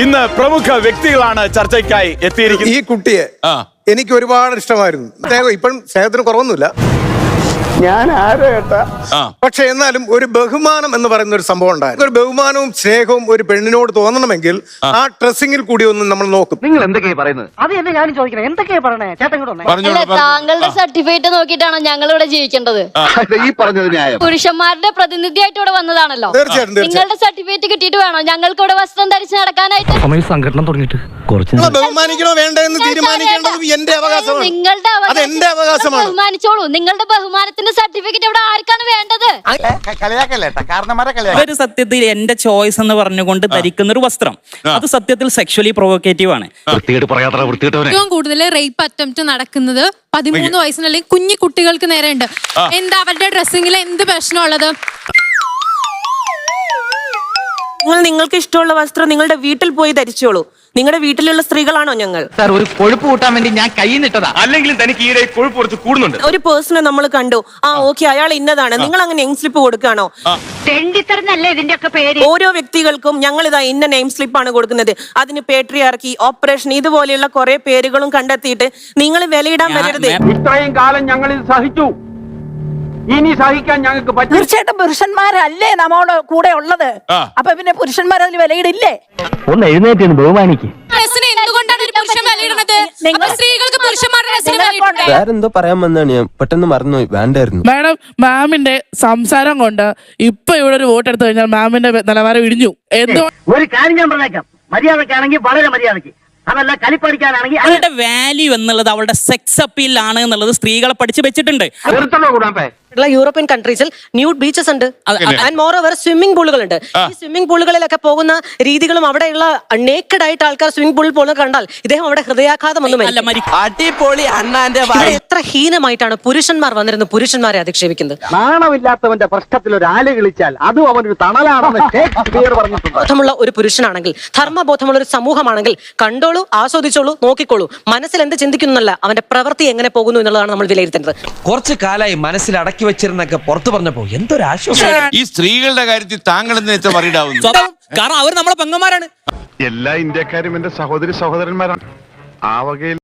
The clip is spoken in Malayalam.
ഇന്ന് പ്രമുഖ വ്യക്തികളാണ് ചർച്ചയ്ക്കായി എത്തിയിരിക്കുന്നത്. ഈ കുട്ടിയെ എനിക്ക് ഒരുപാട് ഇഷ്ടമായിരുന്നു. ഇപ്പോഴും സ്നേഹത്തിന് കുറവൊന്നുമില്ല, ഞാൻ ആരോ കേട്ടാ. പക്ഷെ എന്നാലും ഒരു ബഹുമാനം എന്ന് പറയുന്ന ഒരു സംഭവം ഉണ്ടായിരുന്നു. ഒരു ബഹുമാനവും സ്നേഹവും ഒരു പെണ്ണിനോട് തോന്നണമെങ്കിൽ ആ ഡ്രസ്സിങ്ങിൽ കൂടി ഒന്ന് നമ്മൾ നോക്കും. നിങ്ങൾ എന്തൊക്കെയാ പറയുന്നത്? അത് തന്നെ ഞാനും ചോദിക്കുന്നത്. എന്തൊക്കെയാ പറയണേ ചേട്ടൻ? താങ്കളുടെ സർട്ടിഫിക്കറ്റ് നോക്കിയിട്ടാണോ ഞങ്ങൾ ഇവിടെ ജീവിക്കേണ്ടത്? ഈ പറഞ്ഞത് ന്യായം. പുരുഷന്മാരുടെ പ്രതിനിധിയായിട്ട് ഇവിടെ വന്നതാണല്ലോ. തീർച്ചയായിട്ടും നിങ്ങളുടെ സർട്ടിഫിക്കറ്റ് കിട്ടിയിട്ട് വേണോ ഞങ്ങൾക്ക് ഇവിടെ വസ്ത്രം ധരിച്ച് നടക്കാനായിട്ട്? സംഘടന തുടങ്ങിയിട്ട് ബഹുമാനിക്കണോ വേണ്ട എന്ന് തീരുമാനിക്കേണ്ടത് എന്റെ അവകാശമാണ്. നിങ്ങളുടെ അത് എന്റെ അവകാശമാണ്. ബഹുമാനിച്ചോളൂ. നിങ്ങളുടെ ബഹുമാനത്തിന്റെ സർട്ടിഫിക്കറ്റ് ഇവിടെ ആർക്കാണ് വേണ്ടത്? ഒരു സത്യത്തിൽ എന്റെ ചോയ്സ് എന്ന് പറഞ്ഞുകൊണ്ട് ധരിക്കുന്ന ഒരു വസ്ത്രം, അത് സത്യത്തിൽ സെക്ഷലി പ്രൊവോക്കേറ്റീവ് ആണ്. ഏറ്റവും കൂടുതൽ റേപ്പ് അറ്റംപ്റ്റ് നടക്കുന്നത് 13 വയസ്സിന് അല്ലെങ്കിൽ കുഞ്ഞു കുട്ടികൾക്ക് നേരെ ഉണ്ട്. എന്താ അവരുടെ ഡ്രസ്സിങ്ങിൽ എന്ത് പ്രശ്നമുള്ളത്? നിങ്ങൾക്ക് ഇഷ്ടമുള്ള വസ്ത്രം നിങ്ങളുടെ വീട്ടിൽ പോയി ധരിച്ചോളൂ. നിങ്ങളുടെ വീട്ടിലുള്ള സ്ത്രീകളാണോ ഞങ്ങൾ? സാർ, ഒരു കൊഴുപ്പ് കൂട്ടാൻ വേണ്ടി ഞാൻ കൈന്നിട്ടതാ. അല്ലെങ്കിലും തനിക്ക് ഈയിടെ കൊഴുപ്പ് കുറച്ച് കൂടുന്നുണ്ട്. ഒരു പേഴ്സണെ നമ്മൾ കണ്ടു, ഓക്കെ അയാൾ ഇന്നതാണ്, നിങ്ങൾ അങ്ങനെ നെയിം സ്ലിപ്പ് കൊടുക്കുകയാണോ? ഓരോ വ്യക്തികൾക്കും ഞങ്ങൾ ഇതാ ഇന്ന നെയിം സ്ലിപ്പാണ് കൊടുക്കുന്നത്. അതിന് പേട്രിയാർക്കി, ഓപ്പറേഷൻ, ഇതുപോലെയുള്ള കുറെ പേരുകളും കണ്ടെത്തിയിട്ട് നിങ്ങൾ വിലയിടാൻ വരരുത്. ഇത്രയും കാലം ഞങ്ങൾ ഇത് സഹിച്ചു, ഇനി സഹിക്കാൻ ഞങ്ങൾക്ക് പറ്റും. തീർച്ചയായിട്ടും പുരുഷന്മാരല്ലേ നമ്മോട് കൂടെ ഉള്ളത്. അപ്പൊ പിന്നെ പുരുഷന്മാർ അതിന് വിലയിടില്ലേ? ഒന്ന് എഴുന്നേറ്റ് ബഹുമാനിക്ക്. എന്തുകൊണ്ടാണ് ഒരു പുരുഷൻ വിലയിടുന്നത്? സ്ത്രീകൾക്ക് പുരുഷന്മാരുടെ വേറെന്തോ പറയാൻ വന്നാണ്, ഞാൻ പെട്ടെന്ന് മറന്നുപോയി. വേണ്ടായിരുന്നു മാഡം. മാമിന്റെ സംസാരം കൊണ്ട് ഇപ്പൊ ഇവിടെ ഒരു വോട്ട് എടുത്തു കഴിഞ്ഞാൽ മാമിന്റെ നിലവാരം ഇടിഞ്ഞു. ഒരു കാര്യം ഞാൻ പറഞ്ഞേക്കാം, മര്യാദക്കാണെങ്കിൽ വളരെ മര്യാദക്ക്, അതല്ല കലിപ്പടിക്കാനാണെങ്കിൽ. അവളുടെ വാല്യൂ എന്നുള്ളത് അവളുടെ സെക്സ് അപ്പീൽ ആണ് എന്നുള്ളത് സ്ത്രീകളെ പഠിച്ചു വെച്ചിട്ടുണ്ട്. യൂറോപ്യൻ കൺട്രീസിൽ ന്യൂഡ് ബീച്ചസ് ഉണ്ട്, ആൻഡ് മോർ ഓവർ സ്വിമ്മിംഗ് പൂളുകളുണ്ട്. ഈ സ്വിമ്മിംഗ് പൂളുകളിലൊക്കെ പോകുന്ന രീതികളും അവിടെയുള്ള നേക്കഡ് ആയിട്ട് ആൾക്കാർ സ്വിമ്മിംഗ് പൂളിൽ പോകുന്നത് കണ്ടാൽ ഇദ്ദേഹം അവിടെ ഹൃദയാഘാതമൊന്നും അടിപൊളി അണ്ണാന്റെ. എത്ര ഹീനമായിട്ടാണ് പുരുഷന്മാർ വന്നിരുന്ന് പുരുഷന്മാരെ അധിക്ഷേപിക്കുന്നത്. നാണമില്ലാത്തവന്റെ പ്രശ്നത്തിൽ ഒരു ആല് കളിച്ചാൽ അതും അവനൊരു തണലാണെന്ന് പറഞ്ഞിട്ടുണ്ട്. ബോധമുള്ള ഒരു പുരുഷനാണെങ്കിൽ, ധർമ്മബോധമുള്ള ഒരു സമൂഹമാണെങ്കിൽ കണ്ടോളൂ, ആസ്വദിച്ചോളൂ, നോക്കിക്കോളൂ. മനസ്സിൽ എന്ത് ചിന്തിക്കുന്നല്ല, അവന്റെ പ്രവൃത്തി എങ്ങനെ പോകുന്നു എന്നുള്ളതാണ് നമ്മൾ വിലയിരുത്തേണ്ടത്. കുറച്ചു കാലമായി മനസ്സിൽ അടക്കി വെച്ചിരുന്നൊക്കെ പുറത്തു പറഞ്ഞപ്പോ എന്തൊരാശ്വാസം. ഈ സ്ത്രീകളുടെ കാര്യത്തിൽ താങ്കൾ എന്തിനാ പറയിടാവുന്നു? കാരണം അവർ നമ്മളെ പെങ്ങന്മാരാണ്. എല്ലാ ഇന്ത്യക്കാരും എന്റെ സഹോദരി സഹോദരന്മാരാണ്. ആ വകയിൽ